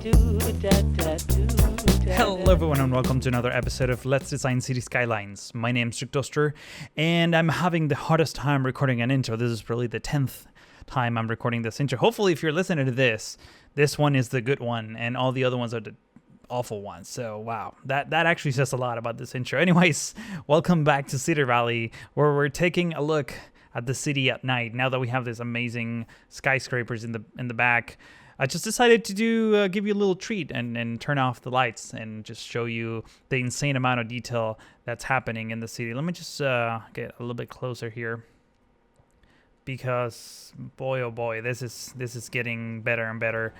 Hello everyone and welcome to another episode of Let's Design Cities Skylines. My name's Rick Duster and I'm having the hardest time recording an intro. This is really the 10th time I'm recording this intro. Hopefully if you're listening to this one is the good one and all the other ones are the awful ones. So wow, that actually says a lot about this intro. Anyways, welcome back to City Valley, where we're taking a look at the city at night. Now that we have these amazing skyscrapers in the back, I just decided to give you a little treat and turn off the lights and just show you the insane amount of detail that's happening in the city. Let me just get a little bit closer here, because boy oh boy, this is getting better and better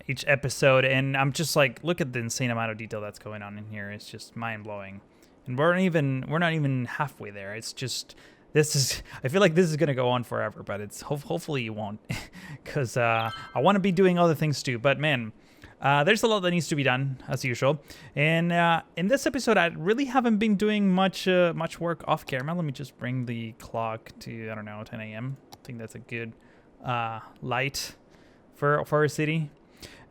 each episode, and I'm just like, look at the insane amount of detail that's going on in here. It's just mind-blowing, and we're not even halfway there. It's just, I feel like this is gonna go on forever, but it's hopefully it won't, because I want to be doing other things too. But man, there's a lot that needs to be done as usual. And in this episode, I really haven't been doing much work off camera. Let me just bring the clock to, I don't know, 10 a.m. I think that's a good light for our city.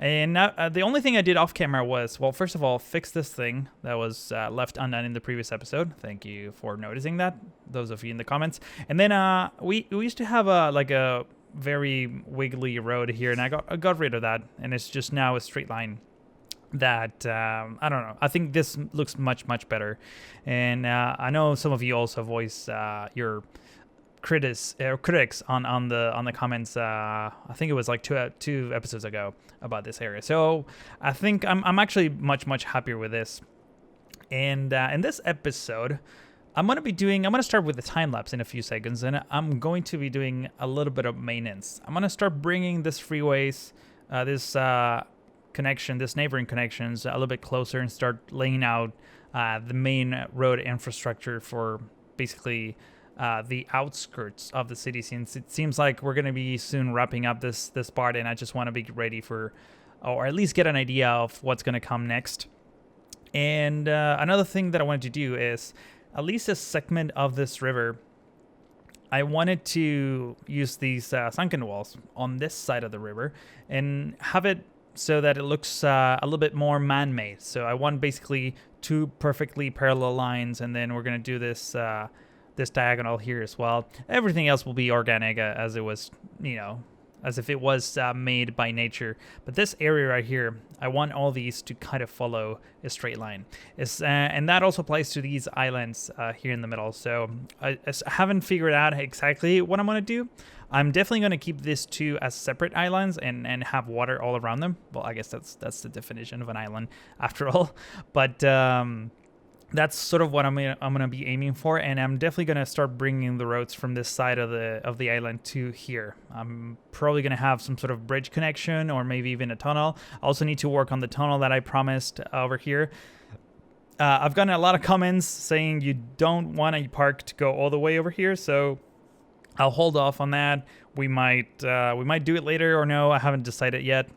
And the only thing I did off camera was, well, first of all, fix this thing that was left undone in the previous episode. Thank you for noticing that, those of you in the comments. And then we used to have a very wiggly road here, and I got rid of that, and it's just now a straight line that I don't know. I think this looks much better. And I know some of you also voice your critics on the comments. I think it was like two episodes ago about this area. So I think I'm actually much happier with this. And in this episode, I'm gonna start with the time lapse in a few seconds, and I'm going to be doing a little bit of maintenance. I'm gonna start bringing this freeways, this neighboring connections a little bit closer, and start laying out the main road infrastructure for basically the outskirts of the city, since it seems like we're going to be soon wrapping up this part, and I just want to be ready for, or at least get an idea of what's going to come next. And another thing that I wanted to do is, at least a segment of this river, I wanted to use these sunken walls on this side of the river and have it so that it looks a little bit more man-made. So I want basically two perfectly parallel lines, and then we're going to do this diagonal here as well. Everything else will be organic, as it was, as if it was made by nature. But this area right here, I want all these to kind of follow a straight line. And that also applies to these islands here in the middle. So I haven't figured out exactly what I'm going to do. I'm definitely going to keep these two as separate islands and have water all around them. Well, I guess that's the definition of an island after all. But that's sort of what I'm gonna be aiming for, and I'm definitely gonna start bringing the roads from this side of the island to here. I'm probably gonna have some sort of bridge connection, or maybe even a tunnel. I also need to work on the tunnel that I promised over here. I've gotten a lot of comments saying you don't want a park to go all the way over here, so I'll hold off on that. We might do it later, or no, I haven't decided yet.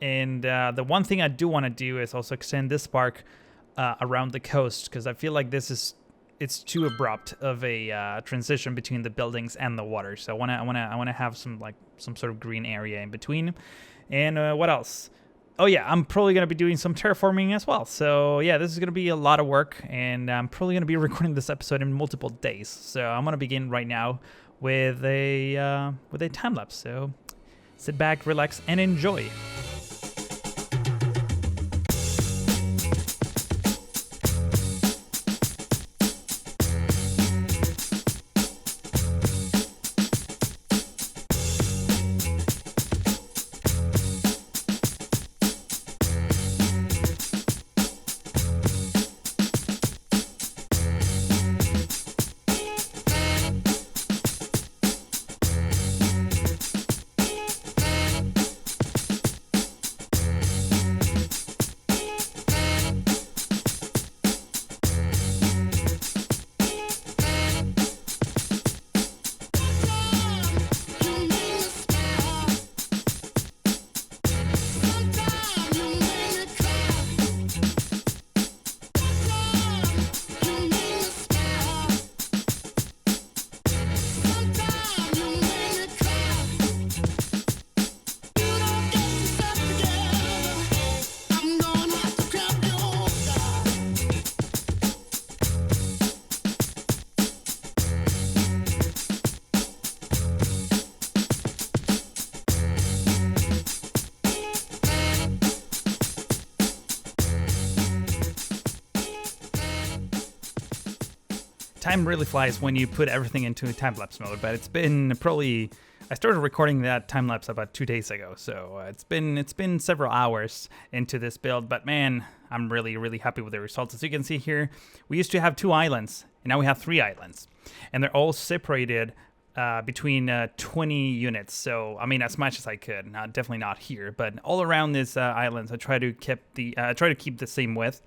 And the one thing I do want to do is also extend this park around the coast, because I feel like it's too abrupt of a transition between the buildings and the water. So I want to have some sort of green area in between. And what else? Oh yeah, I'm probably gonna be doing some terraforming as well. So yeah, this is gonna be a lot of work, and I'm probably gonna be recording this episode in multiple days. So I'm gonna begin right now with a time lapse. So sit back, relax, and enjoy. time really flies when you put everything into time-lapse mode, but it's been probably... I started recording that time-lapse about 2 days ago, so it's been several hours into this build, but man, I'm really, really happy with the results. As you can see here, we used to have 2 islands, and now we have 3 islands, and they're all separated between 20 units. So, I mean, as much as I could. Definitely not here, but all around these islands, I try to keep the same width,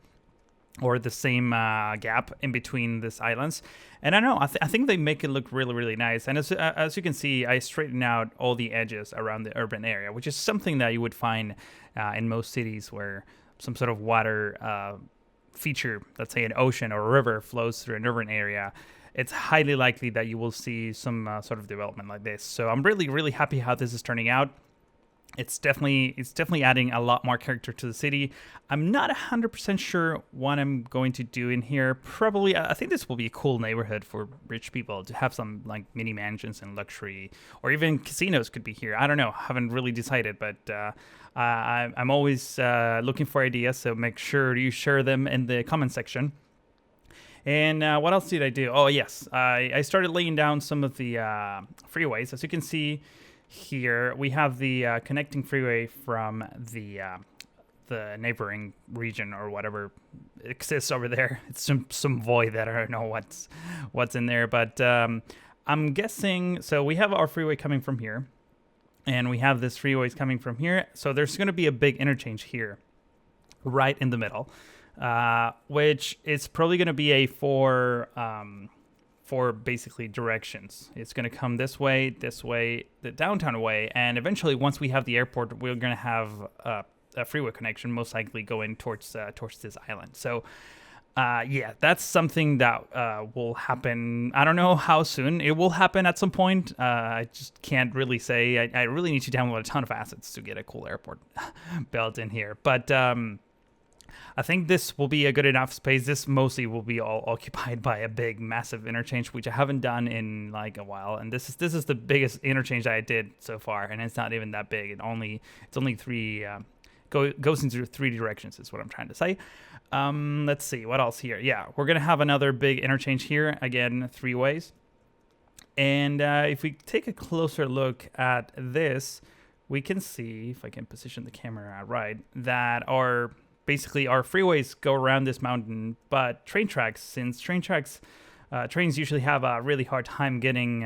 or the same gap in between these islands. And I don't know, I think they make it look really, really nice. And as you can see, I straighten out all the edges around the urban area, which is something that you would find in most cities where some sort of water feature, let's say an ocean or a river, flows through an urban area. It's highly likely that you will see some sort of development like this. So I'm really, really happy how this is turning out. It's definitely adding a lot more character to the city. I'm not 100% sure what I'm going to do in here. Probably, I think this will be a cool neighborhood for rich people to have some like mini mansions and luxury, or even casinos could be here. I don't know. Haven't really decided, but I'm always looking for ideas. So make sure you share them in the comment section. And what else did I do? Oh yes, I started laying down some of the freeways. As you can see here, we have the connecting freeway from the neighboring region, or whatever exists over there. It's some void that I don't know what's in there, but I'm guessing. So we have our freeway coming from here, and we have this freeways coming from here. So there's going to be a big interchange here, right in the middle, which is probably going to be a four basically directions. It's going to come this way, the downtown way, and eventually once we have the airport, we're going to have a freeway connection, most likely going towards this island. So yeah, that's something that will happen. I don't know how soon it will happen. At some point, I just can't really say. I really need to download a ton of assets to get a cool airport built in here, but I think this will be a good enough space. This mostly will be all occupied by a big, massive interchange, which I haven't done in like a while. And this is the biggest interchange I did so far, and it's not even that big. It's only 3 goes into 3 directions is what I'm trying to say. Let's see what else here. Yeah, we're gonna have another big interchange here again, 3 ways. And if we take a closer look at this, we can see, if I can position the camera right, that our freeways go around this mountain, but since trains usually have a really hard time getting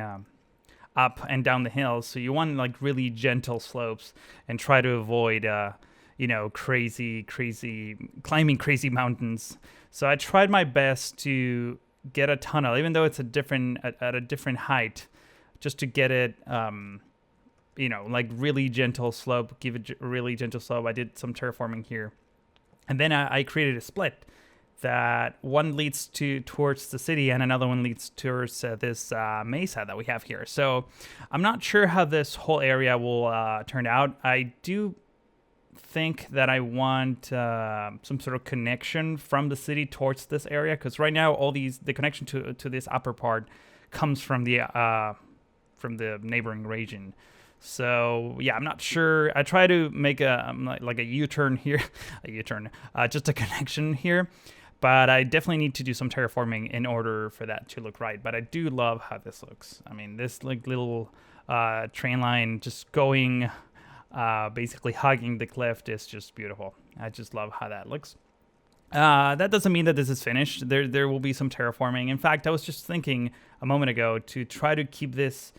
up and down the hills, so you want like really gentle slopes and try to avoid crazy climbing crazy mountains. So I tried my best to get a tunnel, even though it's at a different height, just to get it like really gentle slope, give it a really gentle slope. I did some terraforming here. And then I created a split that one leads towards the city and another one leads towards this mesa that we have here. So I'm not sure how this whole area will turn out. I do think that I want some sort of connection from the city towards this area, because right now the connection to this upper part comes from the neighboring region. So yeah, I'm not sure. I try to make a U-turn here, just a connection here, but I definitely need to do some terraforming in order for that to look right. But I do love how this looks. I mean, this like little train line just going, basically hugging the cliff is just beautiful. I just love how that looks. That doesn't mean that this is finished. There will be some terraforming. In fact, I was just thinking a moment ago to try to keep this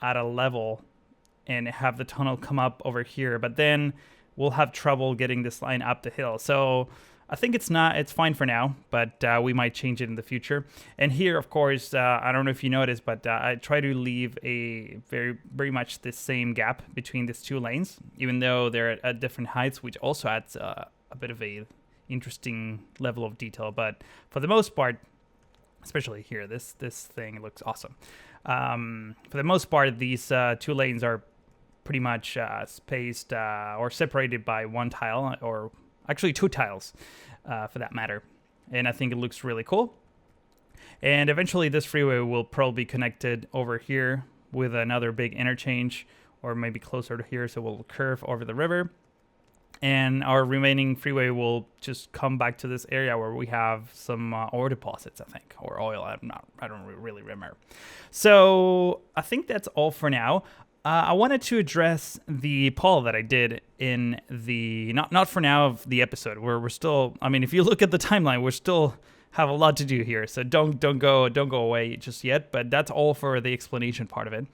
at a level and have the tunnel come up over here, but then we'll have trouble getting this line up the hill. So I think it's fine for now, but we might change it in the future. And here, of course, I don't know if you noticed, but I try to leave a very, very much the same gap between these 2 lanes, even though they're at different heights, which also adds a bit of a interesting level of detail. But for the most part, especially here, this thing looks awesome. For the most part, these 2 lanes are pretty much spaced or separated by 1 tile, or actually 2 tiles for that matter. And I think it looks really cool. And eventually this freeway will probably be connected over here with another big interchange, or maybe closer to here, so we'll curve over the river. and our remaining freeway will just come back to this area where we have some ore deposits, I think, or oil. I don't really remember. So I think that's all for now. I wanted to address the poll that I did in the not for now of the episode, where we're still. I mean, if you look at the timeline, we're still have a lot to do here. So don't go away just yet. But that's all for the explanation part of it.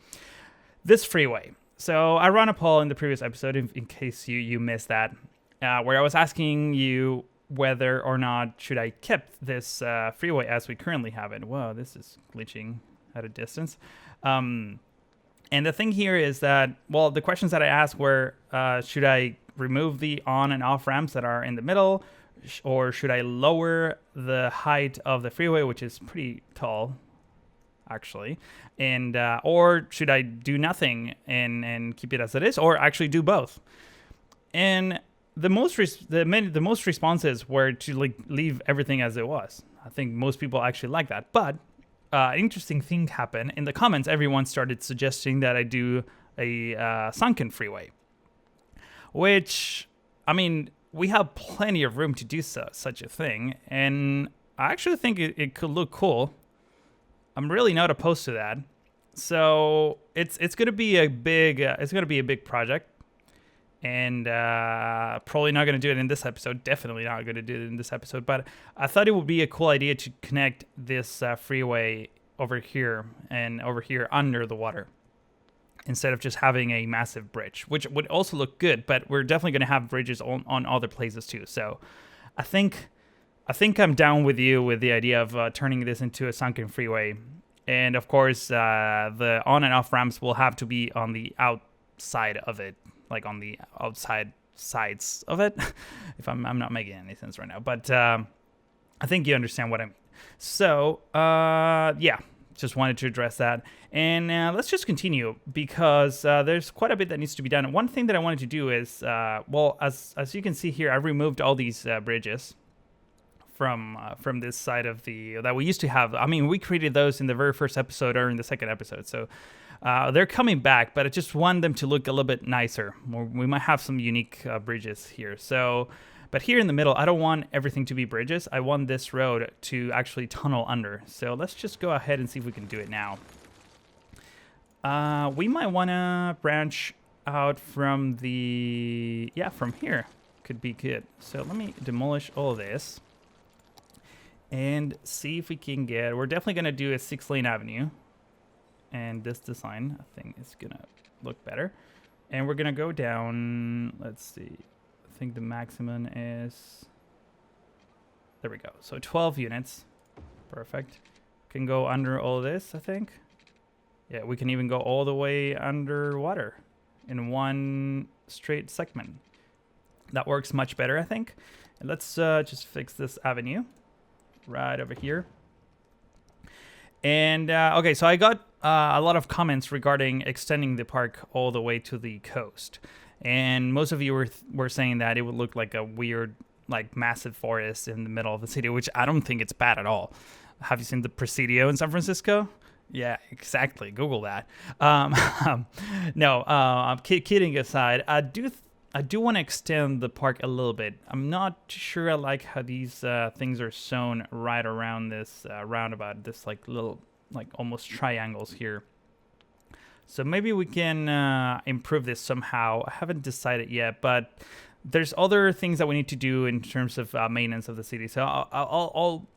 This freeway. So I ran a poll in the previous episode, in case you missed that, where I was asking you whether or not should I keep this freeway as we currently have it. Whoa, this is glitching at a distance. And the thing here is that, well, the questions that I asked were, should I remove the on and off ramps that are in the middle, or should I lower the height of the freeway, which is pretty tall, actually, and or should I do nothing and keep it as it is, or actually do both? And the most responses were to like leave everything as it was. I think most people actually like that. But an interesting thing happened in the comments. Everyone started suggesting that I do a sunken freeway, which, I mean, we have plenty of room to do such a thing, and I actually think it could look cool. I'm really not opposed to that. So it's gonna be a big project, and probably not gonna do it in this episode. Definitely not gonna do it in this episode. But I thought it would be a cool idea to connect this freeway over here and over here under the water, instead of just having a massive bridge, which would also look good. But we're definitely gonna have bridges on other places too. So I think I'm down with you with the idea of turning this into a sunken freeway. And of course, the on and off ramps will have to be on the outside of it, like on the outside sides of it. If I'm not making any sense right now, but I think you understand what I mean. So yeah, just wanted to address that. And let's just continue, because there's quite a bit that needs to be done. One thing that I wanted to do is, well, as you can see here, I removed all these bridges from this side of that we used to have. I mean, we created those in the very first episode or in the second episode, so they're coming back, but I just want them to look a little bit nicer. We might have some unique bridges here. So, but here in the middle, I don't want everything to be bridges. I want this road to actually tunnel under. So let's just go ahead and see if we can do it now. We might want to branch out from from here. Could be good. So let me demolish all of this and see if we can we're definitely going to do a 6-lane avenue. And this design, I think, is going to look better. And we're going to go down, let's see. I think the maximum is, there we go. So 12 units. Perfect. Can go under all this, I think. Yeah, we can even go all the way underwater in one straight segment. That works much better, I think. And let's just fix this avenue right over here. And okay, so I got a lot of comments regarding extending the park all the way to the coast, and most of you were saying that it would look like a weird, like, massive forest in the middle of the city, which I don't think it's bad at all. Have you seen the Presidio in San Francisco? Yeah, exactly. Google that. No, I'm kidding aside. I do want to extend the park a little bit. I'm not sure I like how these things are sewn right around this roundabout, this like little, like almost triangles here. So maybe we can improve this somehow. I haven't decided yet, but there's other things that we need to do in terms of maintenance of the city. So I'll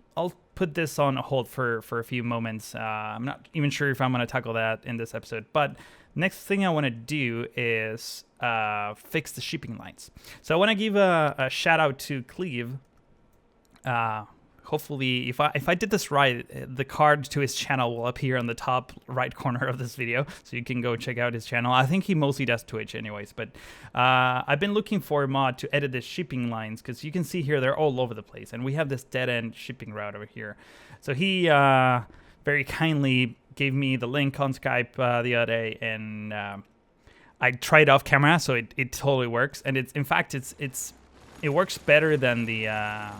put this on hold for a few moments. I'm not even sure if I'm going to tackle that in this episode, but next thing I want to do is fix the shipping lines. So I want to give a shout out to Cleve. Hopefully, if I did this right, the card to his channel will appear on the top right corner of this video, so you can go check out his channel. I think he mostly does Twitch anyways, but I've been looking for a mod to edit the shipping lines, because you can see here they're all over the place, and we have this dead-end shipping route over here. So he very kindly gave me the link on Skype the other day, and I tried off camera, so it totally works, and it works better than the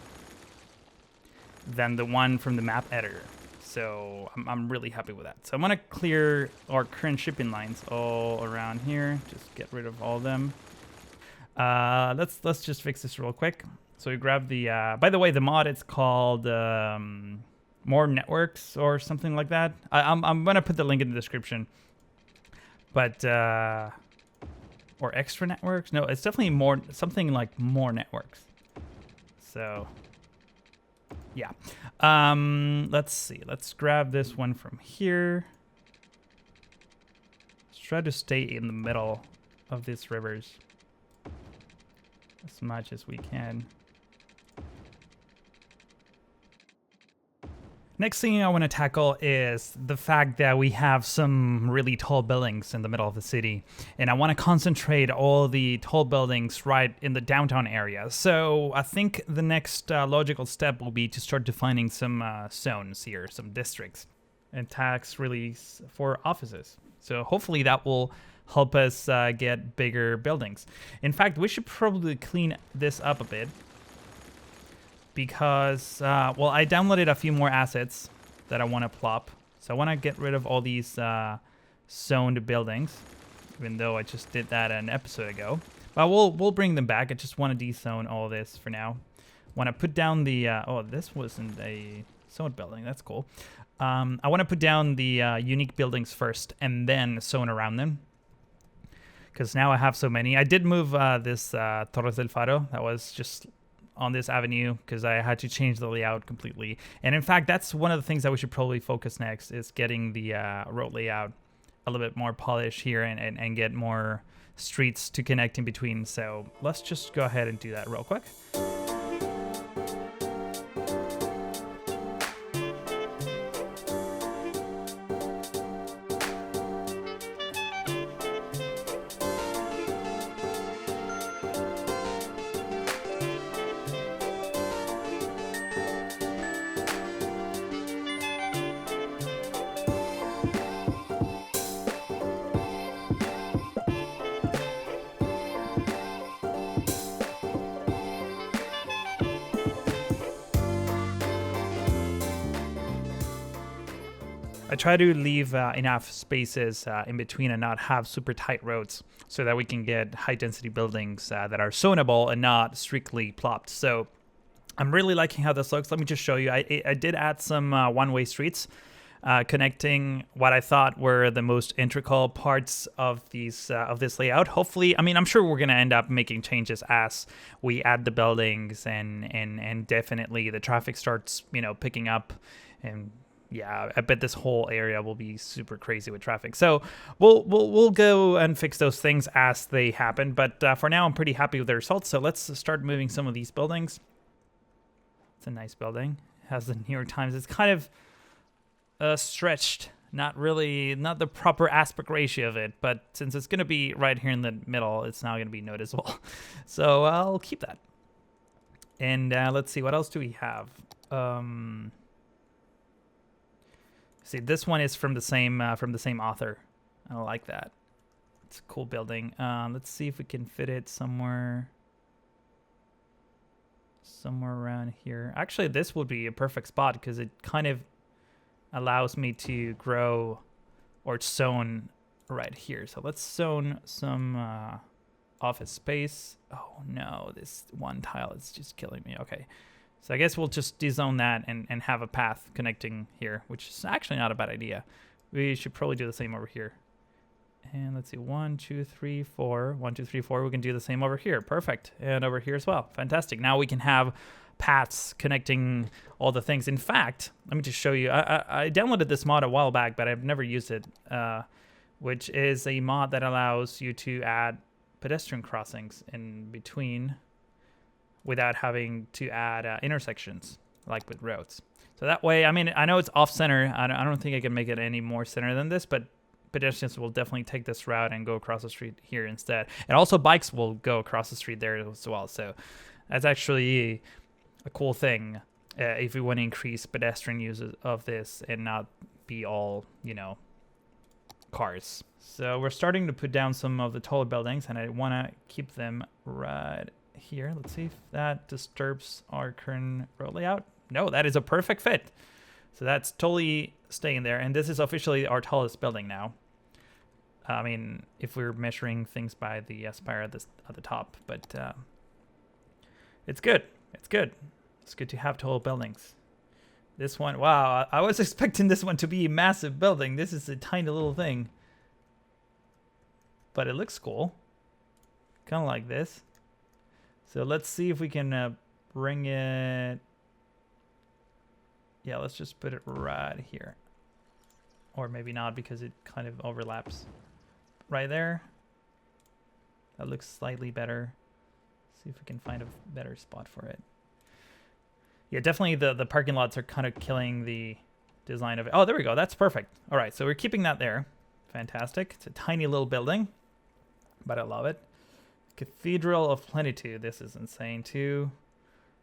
one from the map editor. So I'm really happy with that. So I'm gonna clear our current shipping lines all around here. Just get rid of all of them. Let's just fix this real quick. So we grab the. By the way, the mod it's called more networks or something like that. I'm gonna put the link in the description. But or extra networks? No, it's definitely more something like more networks. So yeah. Let's see. Let's grab this one from here. Let's try to stay in the middle of these rivers as much as we can. Next thing I want to tackle is the fact that we have some really tall buildings in the middle of the city. And I want to concentrate all the tall buildings right in the downtown area. So I think the next logical step will be to start defining some zones here, some districts, and tax release for offices. So hopefully that will help us get bigger buildings. In fact, we should probably clean this up a bit. Because, well, I downloaded a few more assets that I want to plop. So I want to get rid of all these zoned buildings, even though I just did that an episode ago. But we'll bring them back. I just want to dezone all this for now. Want to put down the, oh, this wasn't a zoned building. That's cool. I want to put down the unique buildings first and then zone around them. Because now I have so many. I did move this Torres del Faro. That was just on this avenue because I had to change the layout completely. And in fact, that's one of the things that we should probably focus next is getting the road layout a little bit more polished here and get more streets to connect in between. So let's just go ahead and do that real quick. I try to leave enough spaces in between and not have super tight roads so that we can get high density buildings that are zonable and not strictly plopped. So I'm really liking how this looks. Let me just show you. I did add some one-way streets connecting what I thought were the most integral parts of these of this layout. Hopefully, I mean, I'm sure we're going to end up making changes as we add the buildings and definitely the traffic starts, you know, picking up. And yeah, I bet this whole area will be super crazy with traffic. So we'll go and fix those things as they happen. But for now, I'm pretty happy with the results. So let's start moving some of these buildings. It's a nice building. It has the New York Times. It's kind of stretched. Not the proper aspect ratio of it. But since it's going to be right here in the middle, it's now going to be noticeable. So I'll keep that. And let's see, what else do we have? See, this one is from the same author. I like that. It's a cool building. Let's see if we can fit it somewhere around here. Actually, this would be a perfect spot because it kind of allows me to grow or zone right here. So let's zone some office space. Oh no, this one tile is just killing me. Okay. So I guess we'll just dezone that and have a path connecting here, which is actually not a bad idea. We should probably do the same over here. And let's see, 1, 2, 3, 4. 1, 2, 3, 4. We can do the same over here. Perfect. And over here as well. Fantastic. Now we can have paths connecting all the things. In fact, let me just show you. I downloaded this mod a while back, but I've never used it, which is a mod that allows you to add pedestrian crossings in between without having to add intersections like with roads. So that way, I mean, I know it's off center. I don't think I can make it any more center than this, but pedestrians will definitely take this route and go across the street here instead. And also bikes will go across the street there as well. So that's actually a cool thing if we want to increase pedestrian use of this and not be all, you know, cars. So we're starting to put down some of the taller buildings and I want to keep them right here. Let's see if that disturbs our current road layout. No, that is a perfect fit. So that's totally staying there. And this is officially our tallest building now. I mean, if we're measuring things by the spire at the top, but it's good. It's good. It's good to have tall buildings. This one, wow, I was expecting this one to be a massive building. This is a tiny little thing. But it looks cool. Kind of like this. So let's see if we can bring it. Yeah, let's just put it right here. Or maybe not because it kind of overlaps. Right there. That looks slightly better. See if we can find a better spot for it. Yeah, definitely the parking lots are kind of killing the design of it. Oh, there we go. That's perfect. All right, so we're keeping that there. Fantastic. It's a tiny little building, but I love it. Cathedral of Plenitude. This is insane too.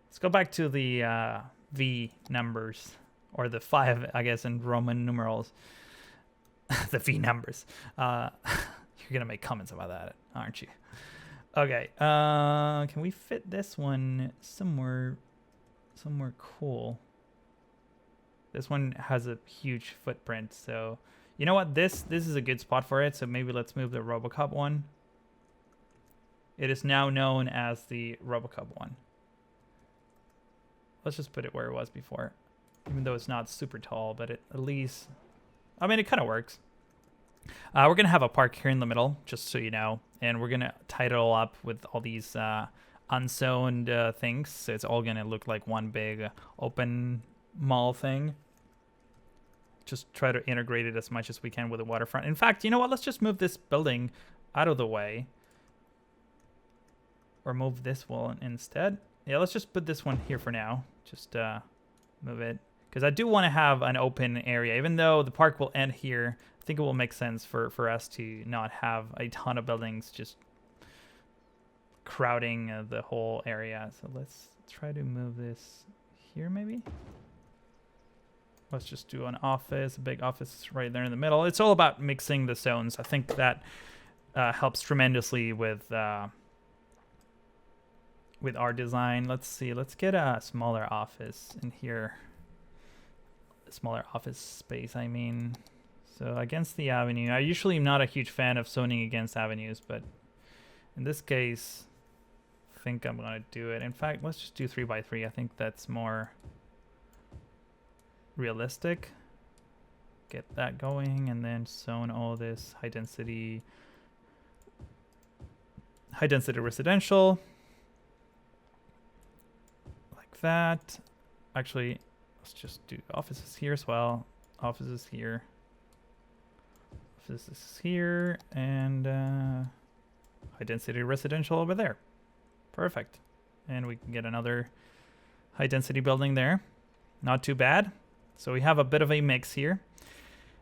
Let's go back to the V numbers, or the 5, I guess, in Roman numerals. The V numbers. You're gonna make comments about that, aren't you? Okay. Can we fit this one somewhere cool? This one has a huge footprint, so you know what? This is a good spot for it. So maybe let's move the RoboCop one. It is now known as the RoboCop one. Let's just put it where it was before, even though it's not super tall, but it at least, I mean, it kind of works. We're gonna have a park here in the middle, just so you know, and we're gonna tie it all up with all these unzoned things. So it's all gonna look like one big open mall thing. Just try to integrate it as much as we can with the waterfront. In fact, you know what? Let's just move this building out of the way. Or move this one instead. Yeah, let's just put this one here for now. Just move it. Because I do want to have an open area. Even though the park will end here, I think it will make sense for us to not have a ton of buildings just crowding the whole area. So let's try to move this here maybe. Let's just do an office, a big office right there in the middle. It's all about mixing the zones. I think that helps tremendously with our design. Let's see. Let's get a smaller office in here. A smaller office space, I mean. So against the avenue. I usually am not a huge fan of zoning against avenues, but in this case, I think I'm going to do it. In fact, let's just do 3x3. I think that's more realistic. Get that going and then zone all this high density residential. That actually, let's just do offices here as well. Offices here, and high density residential over there. Perfect. And we can get another high density building there. Not too bad. So we have a bit of a mix here.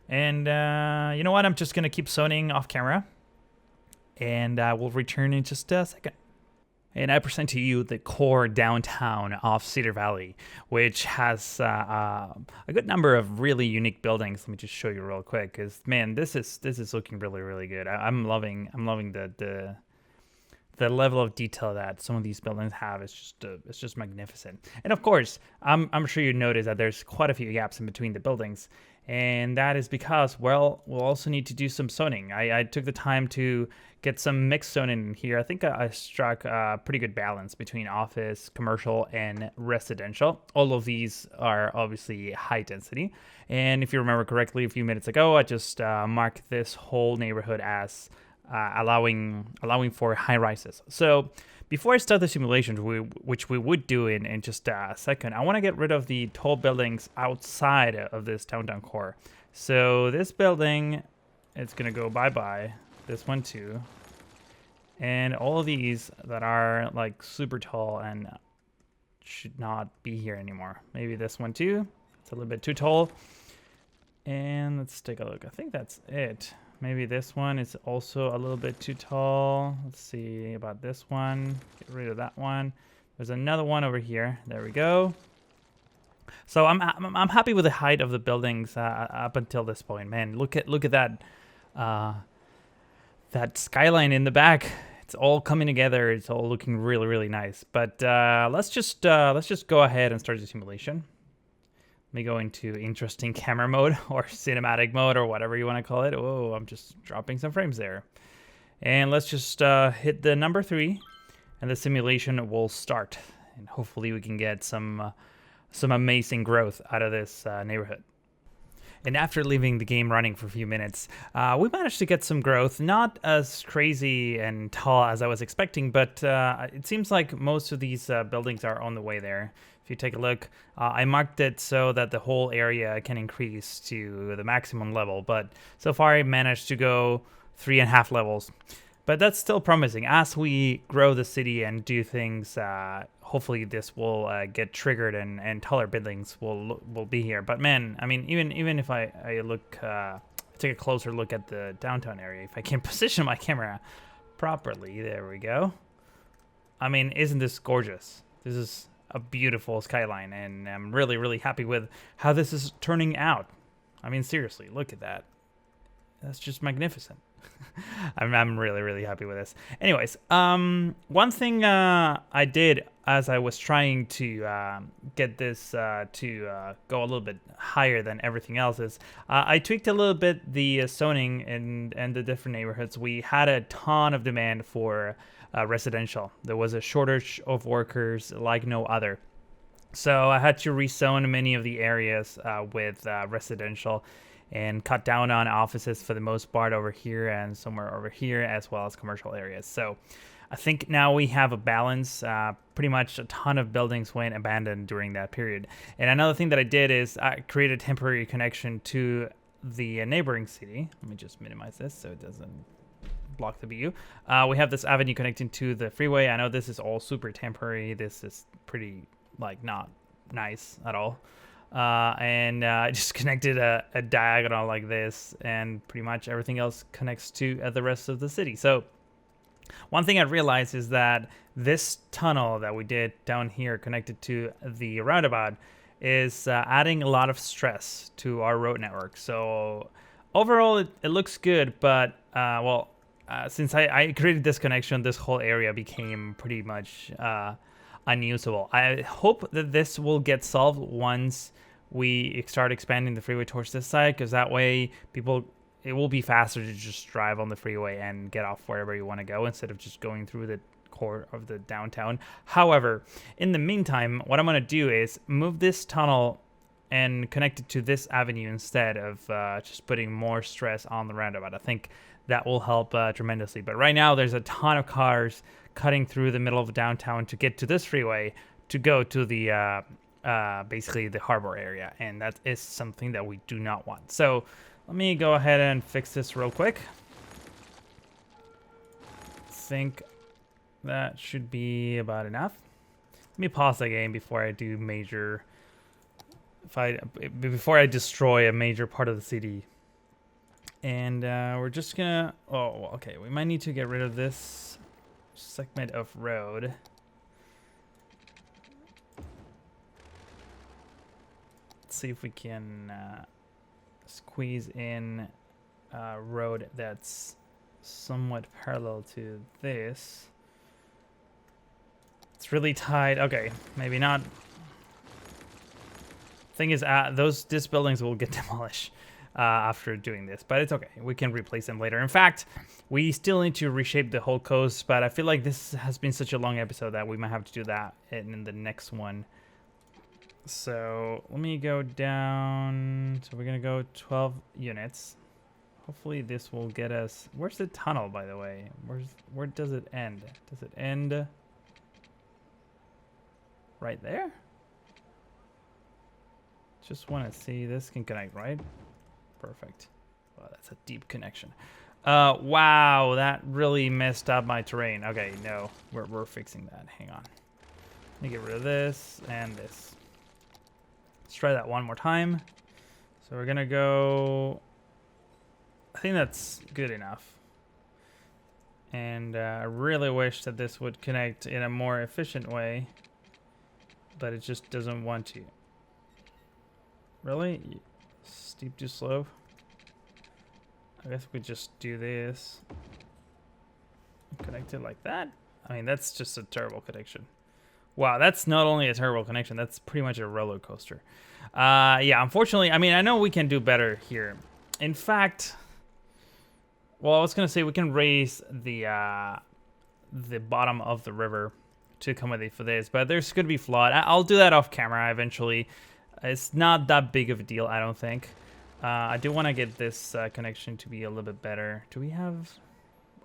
And you know what? I'm just gonna keep zoning off camera, and we'll return in just a second. And I present to you the core downtown of Cedar Valley, which has a good number of really unique buildings. Let me just show you real quick, because man, this is looking really, really good. I'm loving the level of detail that some of these buildings have. It's just magnificent. And of course, I'm sure you noticed that there's quite a few gaps in between the buildings, and that is because, well, we'll also need to do some zoning. I took the time to get some mixed zoning in here. I think I struck a pretty good balance between office, commercial, and residential. All of these are obviously high density. And if you remember correctly, a few minutes ago, I just marked this whole neighborhood as allowing for high rises. So before I start the simulation, which we would do in just a second, I want to get rid of the tall buildings outside of this downtown core. So this building, it's going to go bye-bye. This one too. And all of these that are like super tall and should not be here anymore. Maybe this one too. It's a little bit too tall. And let's take a look. I think that's it. Maybe this one is also a little bit too tall. Let's see about this one. Get rid of that one. There's another one over here. There we go. So I'm happy with the height of the buildings up until this point. Man, look at that that skyline in the back. It's all coming together. It's all looking really, really nice. But let's just go ahead and start the simulation. me go into interesting camera mode or cinematic mode or whatever you want to call it. Oh, I'm just dropping some frames there. And let's just hit the number 3, and the simulation will start. And hopefully we can get some amazing growth out of this neighborhood. And after leaving the game running for a few minutes, we managed to get some growth. Not as crazy and tall as I was expecting, but it seems like most of these buildings are on the way there. If you take a look, I marked it so that the whole area can increase to the maximum level, but so far I managed to go 3.5 levels. But that's still promising. As we grow the city and do things, hopefully this will get triggered and taller buildings will be here. But man, I mean, even if I look, take a closer look at the downtown area, if I can position my camera properly, there we go. I mean, isn't this gorgeous? This is a beautiful skyline, and I'm really, really happy with how this is turning out. I mean, seriously, look at that. That's just magnificent. I'm really, really happy with this. Anyways, one thing I did as I was trying to get this to go a little bit higher than everything else is I tweaked a little bit the zoning and the different neighborhoods. We had a ton of demand for residential. There was a shortage of workers like no other. So I had to rezone many of the areas with residential and cut down on offices for the most part over here and somewhere over here, as well as commercial areas. So I think now we have a balance. Pretty much a ton of buildings went abandoned during that period. And another thing that I did is I created a temporary connection to the neighboring city. Let me just minimize this so it doesn't block the view. We have this avenue connecting to the freeway. I know this is all super temporary. This is pretty, like, not nice at all. And I just connected a diagonal like this, and pretty much everything else connects to the rest of the city. So one thing I realized is that this tunnel that we did down here connected to the roundabout is adding a lot of stress to our road network. So overall, it looks good, but since I created this connection, this whole area became pretty much unusable. I hope that this will get solved once we start expanding the freeway towards this side, because that way it will be faster to just drive on the freeway and get off wherever you want to go instead of just going through the core of the downtown. However, in the meantime, what I'm going to do is move this tunnel and connect it to this avenue instead of just putting more stress on the roundabout. I think that will help tremendously. But right now, there's a ton of cars cutting through the middle of downtown to get to this freeway to go to the basically the harbor area, and that is something that we do not want. So let me go ahead and fix this real quick. I think that should be about enough. Let me pause the game before I do before I destroy a major part of the city. And we're just gonna, okay, we might need to get rid of this segment of road. Let's see if we can squeeze in a road that's somewhat parallel to this. It's really tight. Okay, maybe not. Thing is, these buildings will get demolished after doing this, but it's okay. We can replace them later. In fact, we still need to reshape the whole coast, but I feel like this has been such a long episode that we might have to do that in the next one. So let me go down. So we're gonna go 12 units. Hopefully this will get us. Where's the tunnel, by the way? Where does it end? Does it end right there? Just want to see this can connect, right? Perfect. Wow, that's a deep connection. Wow, that really messed up my terrain. Okay, no, we're fixing that. Hang on. Let me get rid of this and this. Let's try that one more time. So we're gonna go. I think that's good enough. And I really wish that this would connect in a more efficient way, but it just doesn't want to. Really? Steep too slow? I guess we just do this. Connect it like that? I mean, that's just a terrible connection. Wow, that's not only a terrible connection, that's pretty much a roller coaster. Yeah, unfortunately, I mean, I know we can do better here. In fact, well, I was gonna say we can raise the bottom of the river to accommodate for this, but there's gonna be flood. I'll do that off camera eventually. It's not that big of a deal, I don't think. I do want to get this connection to be a little bit better. Do we have...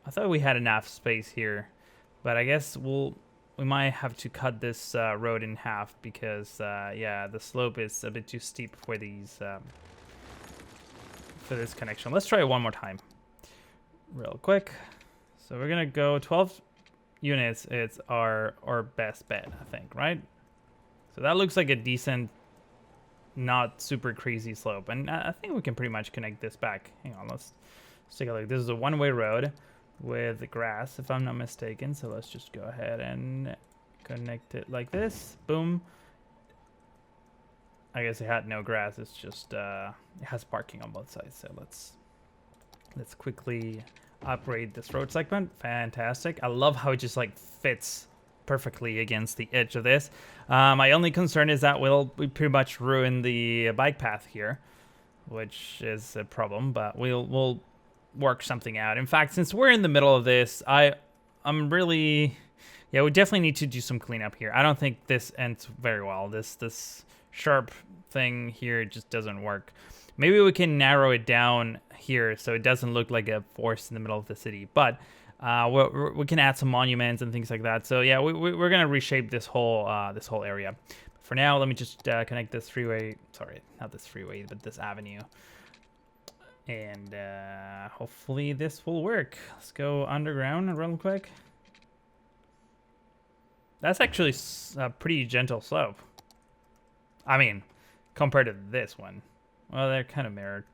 I thought we had enough space here, but I guess we might have to cut this road in half because, yeah, the slope is a bit too steep for these for this connection. Let's try it one more time, real quick. So we're gonna go 12 units. It's our best bet, I think, right? So that looks like a decent, not super crazy slope, and I think we can pretty much connect this back. Hang on, let's take a look. This is a one-way road with grass, if I'm not mistaken. So let's just go ahead and connect it like this. Boom. I guess it had no grass. It's just it has parking on both sides. So let's quickly upgrade this road segment. Fantastic. I love how it just like fits perfectly against the edge of this. My only concern is that we pretty much ruin the bike path here, which is a problem, but we'll work something out. In fact, since we're in the middle of this, I'm really, yeah, we definitely need to do some cleanup here. I don't think this ends very well. This sharp thing here just doesn't work. Maybe we can narrow it down here so it doesn't look like a forest in the middle of the city, but we can add some monuments and things like that. So yeah, we're gonna reshape this whole area. For now, let me just connect this freeway. Sorry, not this freeway, but this avenue. And hopefully this will work. Let's go underground real quick. That's actually a pretty gentle slope. I mean, compared to this one. Well, they're kind of mirrored.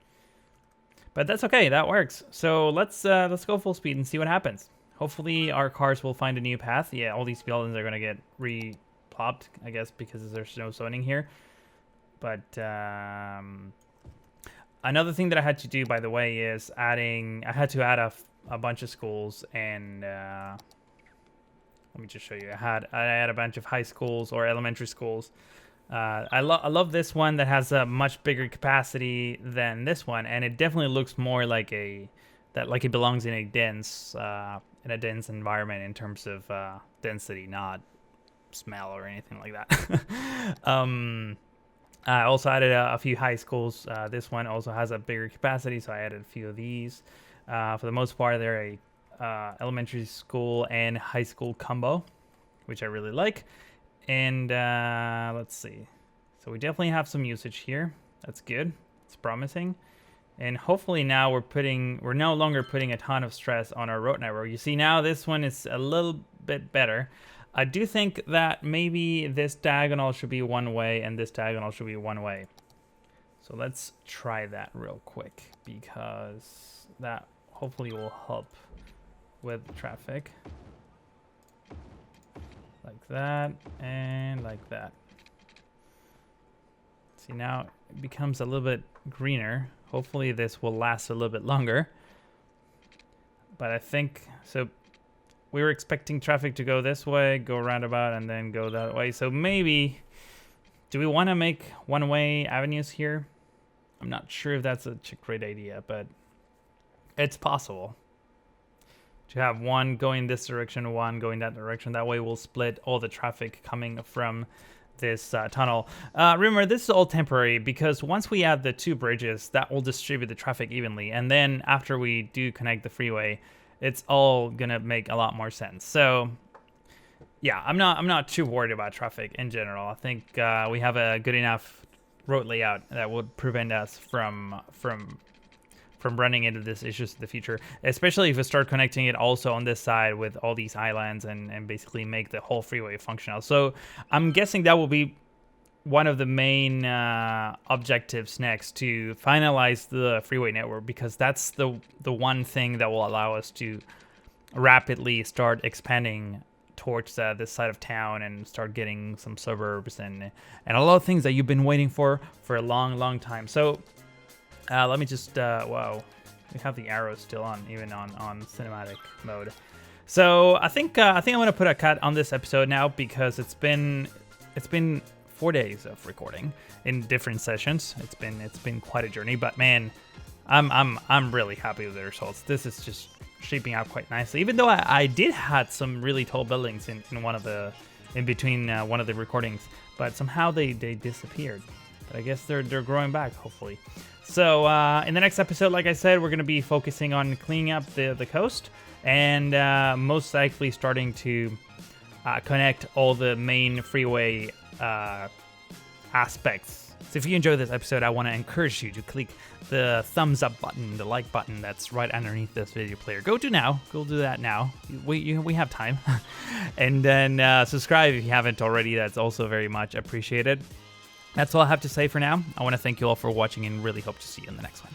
But that's okay, that works. So let's go full speed and see what happens. Hopefully our cars will find a new path. Yeah, all these buildings are gonna get replopped, I guess, because there's no zoning here. But another thing that I had to do, by the way, is I had to add a bunch of schools, and let me just show you. I had a bunch of high schools or elementary schools. I love this one that has a much bigger capacity than this one, and it definitely looks more like it belongs in a dense environment in terms of density, not smell or anything like that. I also added a few high schools. This one also has a bigger capacity, so I added a few of these. For the most part, they're a elementary school and high school combo, which I really like. And let's see. So we definitely have some usage here. That's good. It's promising. And hopefully now we're no longer putting a ton of stress on our road network. You see now this one is a little bit better. I do think that maybe this diagonal should be one way and this diagonal should be one way. So let's try that real quick, because that hopefully will help with traffic. Like that and like that. See, now it becomes a little bit greener. Hopefully this will last a little bit longer. But I think, so we were expecting traffic to go this way, go roundabout, and then go that way. So maybe, do we want to make one-way avenues here? I'm not sure if that's a great idea, but it's possible. To have one going this direction, one going that direction. That way we'll split all the traffic coming from this tunnel. Remember, this is all temporary, because once we add the two bridges, that will distribute the traffic evenly. And then after we do connect the freeway, it's all gonna make a lot more sense. So yeah, I'm not too worried about traffic in general. I think we have a good enough road layout that would prevent us from running into these issues in the future, especially if we start connecting it also on this side with all these islands and basically make the whole freeway functional. So I'm guessing that will be one of the main objectives next, to finalize the freeway network, because that's the one thing that will allow us to rapidly start expanding towards this side of town and start getting some suburbs and a lot of things that you've been waiting for a long time. So let me just wow, we have the arrows still on, even on cinematic mode. So I think I'm gonna put a cut on this episode now because it's been 4 days of recording in different sessions. It's been quite a journey, but man, I'm really happy with the results. This is just shaping out quite nicely. Even though I did had some really tall buildings in between one of the recordings, but somehow they disappeared. But I guess they're growing back, hopefully. So in the next episode, like I said, we're gonna be focusing on cleaning up the coast and most likely starting to connect all the main freeway aspects. So if you enjoyed this episode, I want to encourage you to click the thumbs up button, the like button that's right underneath this video player. Go do that now. We have time. And then subscribe if you haven't already. That's also very much appreciated. That's all I have to say for now. I want to thank you all for watching and really hope to see you in the next one.